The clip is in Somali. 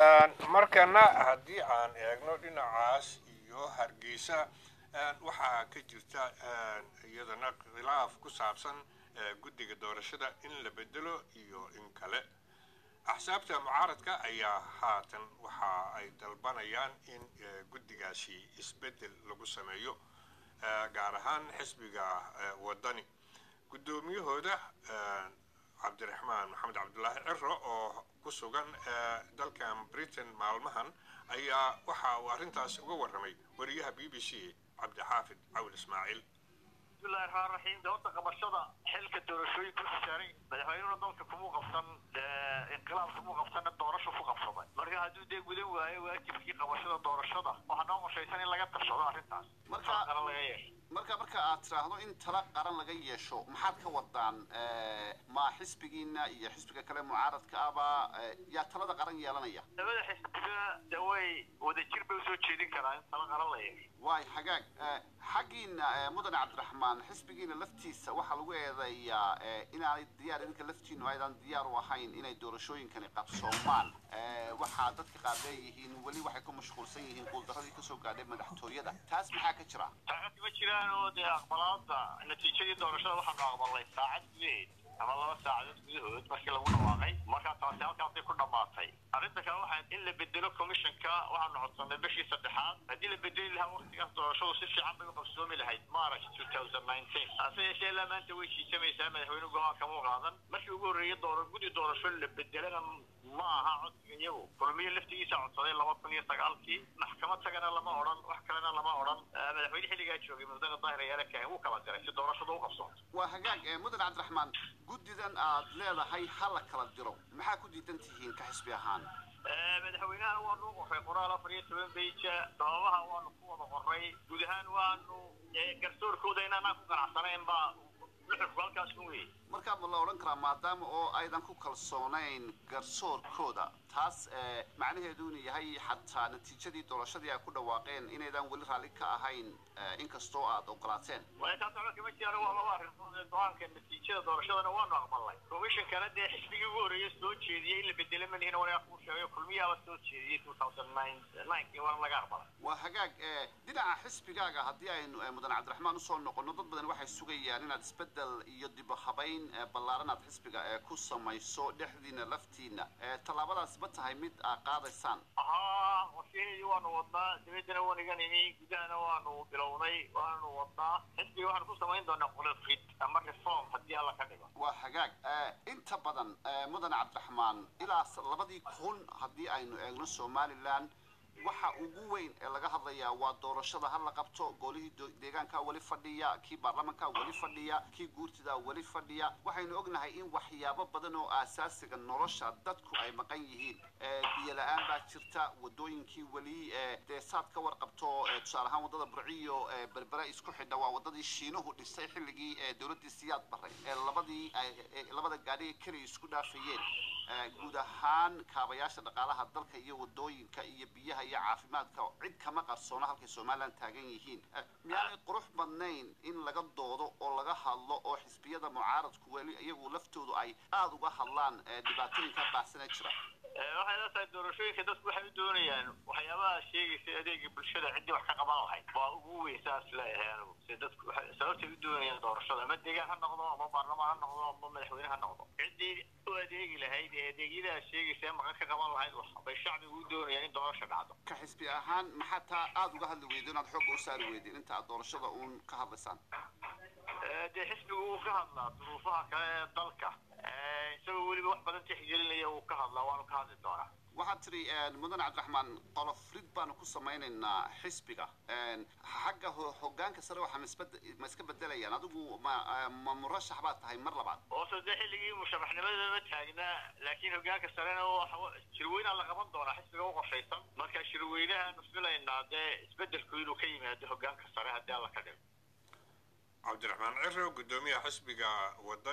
markana haddii aan eegno dhinacaas iyo Hargeysa waxaa ka jirta iyadana khilaaf ku saabsan guddiga doorashada in la bedelo iyo in kale axsaabta mucaaradka ayaa haatan waxa ay dalbanayaan in guddigaasi isbedel lagu sameeyo gaar ahaan xisbiga wadani guddoomiyahooda cabdiraxmaan maxamed cabdullaahi ciro oo ku sugan dalkan Britain maalmahan ayaa waxa uu arrintaas uga warramay wariyaha BBC cabdixaafid cawl ismaaciil bismillahi rahmaani rahiim dowladda qabashada xilka doorashooyinka ku saaray madaxweynuhu dalka kuma qabsan inqilaab kuma qabsan doorasho ku qabsaday marka hadduu dee gudan waayo waajibkii qabashada doorashada waxaa noo qorshaysan in laga tashado arrintaas marka aad tiraahdo in tala qaran laga yeesho maxaad ka wadaan ma xisbigiina iyo xisbiga kale mucaaradka aba yaa talada qaran yeelanaya labada xisbiga daway wada jir bay soo jeedin karaan in tala qaran la yeesho waay hagaag xaqiina mudane cabdiraxmaan xisbigiina laftiisa waxa lagu eedeeyaa inaanay diyaar idinka laftiinu aydan diyaar u ahayn inay doorashooyinkani qabsoomaan waxaa dadka qaar leeyihiin weli waxay ku mashquulsan yihiin guuldaradii kasoo gaadhay madaxtooyada taas maxaa ka jira ma jiraan oo dee aqbalaada natiijadii doorashada waxaanu aqbalnay saacad gudaheed ama 2 saacadood gudahood markii lagu dhawaaqay markaa taasi halkaasay ku dhammaatay arrinta kale waxaa in la bedelo commissionka waxaanu codsanay bishii 3aad haddii la bedeli lahaa waqtigaas doorashadu si fiican bay u qabsoomi lahayd March 2019 hase yeeshee ilaa maanta way shiisamaysaa madaxweyne go-aan kama qaadan markii ugu horreeyay guddi doorasho la bedelana ma aha codsiga iyagu kulmiye laftigiisa codsaday 2009kii maxkamad tagana lama odhan wax kalena lama odhan madaxweyne xilligaa joogay mudane daahir ayaala kahay wuu kala diray si doorashadu u qabsoonto waa hagaag mudane cabdiraxmaan guddidan aad leedahay ha la kala diro maxaa ku diidan tihiin ka xisbi ahaan madaxweynaha waanu qoray qoraal 14 beija sababaha waanu ku wada qoray guud ahaan waanu garsoorkooda inaan ku ganacsanayn baa halkaas ku weey marka ma la oran karaa maadaama oo aydan ku kalsoonayn garsoorkooda taas macnaheedu inuu yahay xataa natiijadii doorashadii ay ku dhawaaqeen inaydan weli raali ka ahayn inkastoo aad ogolaateen way taas oo kama jiro waa laba arrimood go'aanka natiijada doorashadana waanu aqbalnay commissionkana dee xisbigii ugu horreeyay soo jeediyay in la bedelo manihina walaal ku sheegay kulmiyaha soo jeediyay 2009 waa laga aqbalay waa hagaag dhinaca xisbigaaga haddii aynu mudane cabdiraxmaan u soo noqono dad badan waxay sugayaan inaad isbedel iyo dib u habayn ballaaran aad xisbiga ku samayso dhexdiina laftiina tallaabadaas ma tahay mid aad qaadaysaan wasiirihii waanu wadnaa dibadana waanigan imi gudahana waanu bilownay waanu wadnaa xisbiga waxaanu ku samayn doonaa qulafid ama reform haddii alla ka dhigo waa hagaag inta badan mudane cabdiraxmaan ilaa 2000 haddii aynu eegno Somaliland waxa ugu weyn ee laga hadlayaa waa doorashada hal la qabto golihii deegaanka wali fadhiya kii baarlamaanka wali fadhiya kii guurtida wali fadhiya waxaynu ognahay in waxyaabo badan oo asaasiga nolosha dadku ay maqan yihiin biyo la'aan baa jirta wadooyinkii wali deesaad ka warqabto tusaale ahaan wadada Burciyo berbera isku xidha waa wadadii Shiinuhu dhisay xilligii dawladda Siyaad Barre labada gaari kaliya isku dhaafayeen guud ahaan kaabayaasha dhaqaalaha dalka iyo wadooyinka iyo biyaha iyo caafimaadka cid kama qarsoona halka Soomaaliland taagan yihiin miyaanay qurux badnayn in laga doodo oo laga hadlo oo xisbiyada mucaaradku wali iyagu laftoodu ay aad uga hadlaan dhibaatooyinka baahsan jira waxay la tahay doorashooyinka dadku waxay doonayaan waxyaabaha sheegaysa adeega bulshada cidii wax ka qaban lahayd waa ugu weysaas leeyahay si dadku sababtay u doonayaan doorashada ama deegaan ha noqdo ama baarlamaan ha noqdo ama madaxweyne ha noqdo cidii u adeegi lahayd adeegyada sheegaysa maqan ka qaban lahayd wax bay shacbigu u doonayaan in doorasho dhacdo ka xisbi ahaan maxaa taa aad uga hadli weydeen inaad xoog u saari weydeen inta aad doorashada uun ka hadlaysaan dee xisbigu uu ka hadlaa duruufaha kale ee dalka isagoo weliba wax badan tixgelinaya uu ka hadlaa waanu ka hadli doonaa waxaad tiri mudane cabdiraxmaan qolofrid baanu ku samaynaynaa xisbiga xagga hoggaanka sare waxa ma iska bedelayaan adigu ma murashax baad tahay mar labaad oo soo xilligii musharaxnimada ma taagnaa laakiin hoggaanka sarena shirweynaha la qaban doonaa xisbiga u qorshaysan marka shirweynaha nusfilaynaa dee isbedelku inuu ka yimaado hoggaanka sare haddii alla ka dhigo cabdiraxmaan ciro guddoomiyaha xisbiga wadani